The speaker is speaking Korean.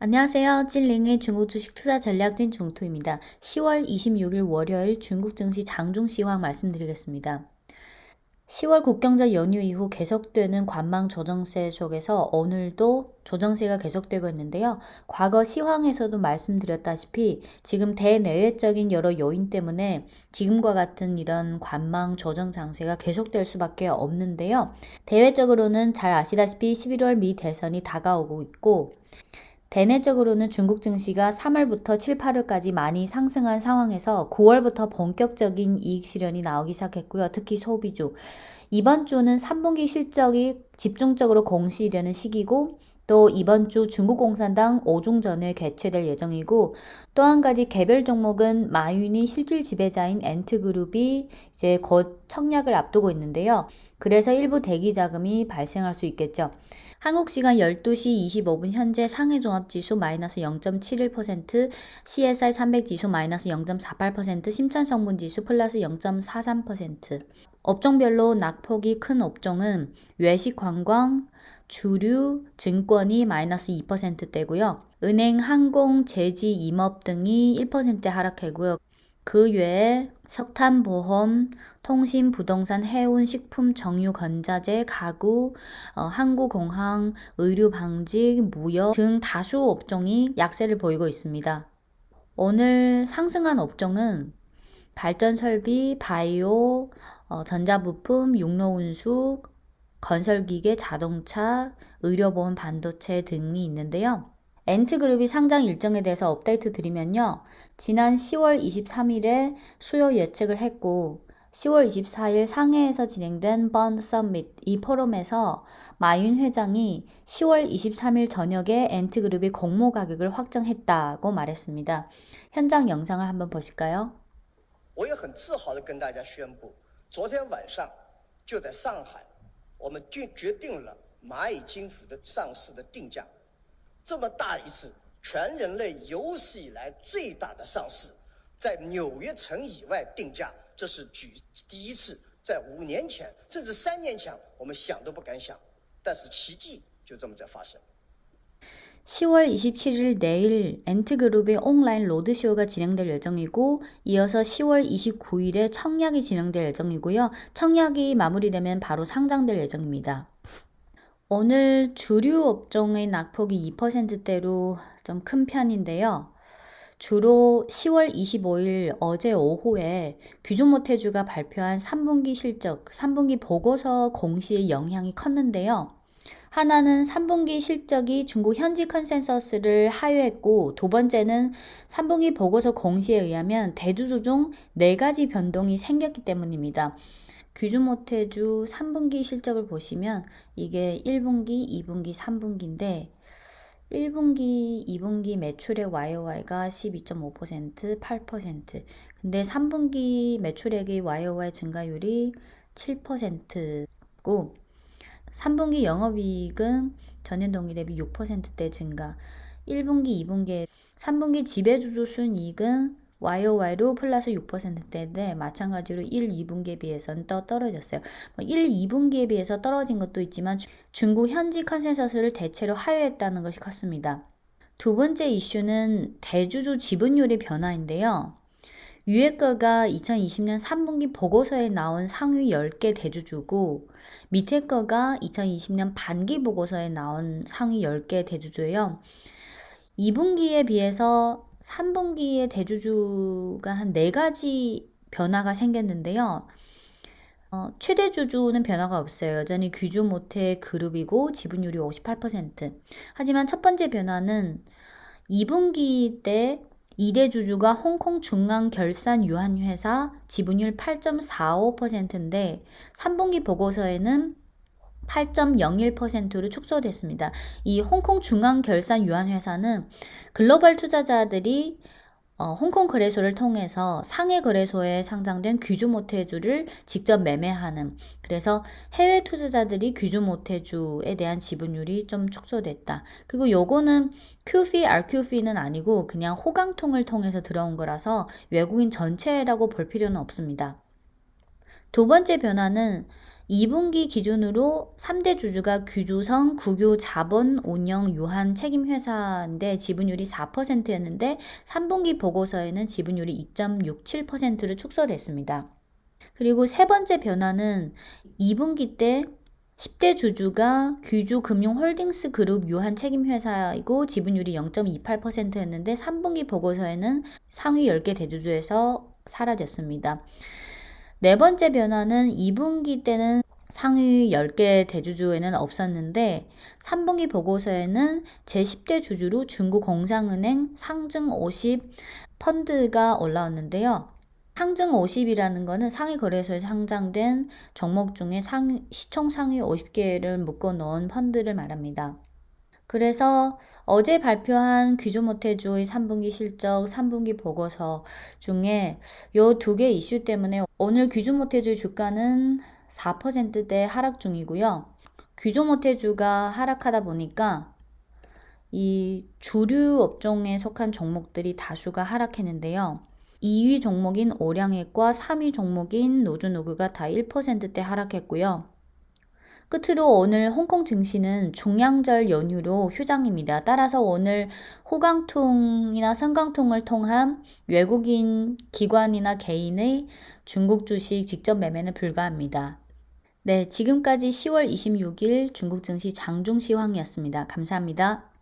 안녕하세요. 찐링의 중국 주식 투자 전략진 종토입니다. 10월 26일 월요일 중국 증시 장중 시황 말씀드리겠습니다. 10월 국경절 연휴 이후 계속되는 관망 조정세 속에서 오늘도 조정세가 계속되고 있는데요. 과거 시황에서도 말씀드렸다시피 지금 대내외적인 여러 요인 때문에 지금과 같은 이런 관망 조정 장세가 계속될 수밖에 없는데요. 대외적으로는 잘 아시다시피 11월 미 대선이 다가오고 있고 대내적으로는 중국 증시가 3월부터 7, 8월까지 많이 상승한 상황에서 9월부터 본격적인 이익 실현이 나오기 시작했고요. 특히 소비주. 이번 주는 3분기 실적이 집중적으로 공시되는 시기고 또 이번 주 중국 공산당 5중전에 개최될 예정이고 또 한 가지 개별 종목은 마윤이 실질 지배자인 엔트그룹이 이제 곧 청약을 앞두고 있는데요. 그래서 일부 대기 자금이 발생할 수 있겠죠. 한국 시간 12시 25분 현재 상해 종합지수 마이너스 0.71%, CSI 300 지수 마이너스 0.48%, 심천 성분 지수 플러스 0.43%. 업종별로 낙폭이 큰 업종은 외식 관광, 주류, 증권이 마이너스 2%대고요. 은행, 항공, 제지, 임업 등이 1% 하락하고요. 그 외에 석탄, 보험, 통신, 부동산, 해운, 식품, 정유, 건자재, 가구, 항구공항, 의류, 방직, 무역 등 다수 업종이 약세를 보이고 있습니다. 오늘 상승한 업종은 발전설비, 바이오, 전자부품, 육로운수, 건설기계, 자동차, 의료보험, 반도체 등이 있는데요. 엔트그룹이 상장 일정에 대해서 업데이트 드리면요. 지난 10월 23일에 수요 예측을 했고 10월 24일 상해에서 진행된 번드 서밋 이 포럼에서 마윤 회장이 10월 23일 저녁에 엔트그룹이 공모 가격을 확정했다고 말했습니다. 현장 영상을 한번 보실까요? 我也很自豪地跟大家宣布，昨天晚上就在上海，我们决定了蚂蚁金服的上市的定价。这么大一次全人类有史以来最大的上市，在纽约城以外定价，这是第一次，在5年前甚至3年前我们想都不敢想，但是奇迹就这么在发生。 10월 27일 내일 엔트그룹의 온라인 로드쇼가 진행될 예정이고 이어서 10월 29일에 청약이 진행될 예정이고요. 청약이 마무리되면 바로 상장될 예정입니다. 오늘 주류 업종의 낙폭이 2%대로 좀 큰 편인데요. 주로 10월 25일 어제 오후에 규조모태주가 발표한 3분기 실적, 3분기 보고서 공시의 영향이 컸는데요. 하나는 3분기 실적이 중국 현지 컨센서스를 하회했고 두 번째는 3분기 보고서 공시에 의하면 대주주 중 4가지 변동이 생겼기 때문입니다. 규주모태주 3분기 실적을 보시면 이게 1분기, 2분기, 3분기인데 1분기, 2분기 매출액 YOY가 12.5%, 8%. 근데 3분기 매출액의 YOY 증가율이 7%고 3분기 영업이익은 전년 동기 대비 6%대 증가. 1분기, 2분기, 3분기 지배주주 순이익은 YOY로 플러스 6%대인데 마찬가지로 1, 2분기에 비해서는 떨어졌어요. 1, 2분기에 비해서 떨어진 것도 있지만 중국 현지 컨센서스를 대체로 하회했다는 것이 컸습니다. 두 번째 이슈는 대주주 지분율의 변화인데요. 위에 거가 2020년 3분기 보고서에 나온 상위 10개 대주주고 밑에 거가 2020년 반기 보고서에 나온 상위 10개 대주주예요. 2분기에 비해서 3분기의 대주주가 한 4가지 변화가 생겼는데요. 최대 주주는 변화가 없어요. 여전히 규주모태 그룹이고 지분율이 58%. 하지만 첫 번째 변화는 2분기 때 2대 주주가 홍콩 중앙결산유한회사 지분율 8.45%인데 3분기 보고서에는 8.01%로 축소됐습니다. 이 홍콩 중앙결산유한회사는 글로벌 투자자들이 홍콩 거래소를 통해서 상해 거래소에 상장된 규주모태주를 직접 매매하는, 그래서 해외 투자자들이 규주모태주에 대한 지분율이 좀 축소됐다. 그리고 요거는 QF, RQF는 아니고 그냥 호강통을 통해서 들어온 거라서 외국인 전체라고 볼 필요는 없습니다. 두 번째 변화는 2분기 기준으로 3대 주주가 규조성, 국유, 자본, 운영, 유한 책임회사인데 지분율이 4%였는데 3분기 보고서에는 지분율이 2.67%로 축소됐습니다. 그리고 세 번째 변화는 2분기 때 10대 주주가 규주금융홀딩스 그룹 유한 책임회사이고 지분율이 0.28%였는데 3분기 보고서에는 상위 10개 대주주에서 사라졌습니다. 네 번째 변화는 2분기 때는 상위 10개 대주주에는 없었는데 3분기 보고서에는 제10대 주주로 중국공상은행 상증 50 펀드가 올라왔는데요. 상증 50이라는 거는 상위 거래소에 상장된 종목 중에 시총 상위 50개를 묶어 놓은 펀드를 말합니다. 그래서 어제 발표한 규조모태주의 3분기 실적, 3분기 보고서 중에 이 두 개 이슈 때문에 오늘 규조모태주 주가는 4%대 하락 중이고요. 규조모태주가 하락하다 보니까 이 주류 업종에 속한 종목들이 다수가 하락했는데요. 2위 종목인 오량액과 3위 종목인 노주노그가 다 1%대 하락했고요. 끝으로 오늘 홍콩 증시는 중량절 연휴로 휴장입니다. 따라서 오늘 호강통이나深港통을 통한 외국인 기관이나 개인의 중국 주식 직접 매매는 불가합니다. 네, 지금까지 10월 26일 중국 증시 장중 시황이었습니다. 감사합니다.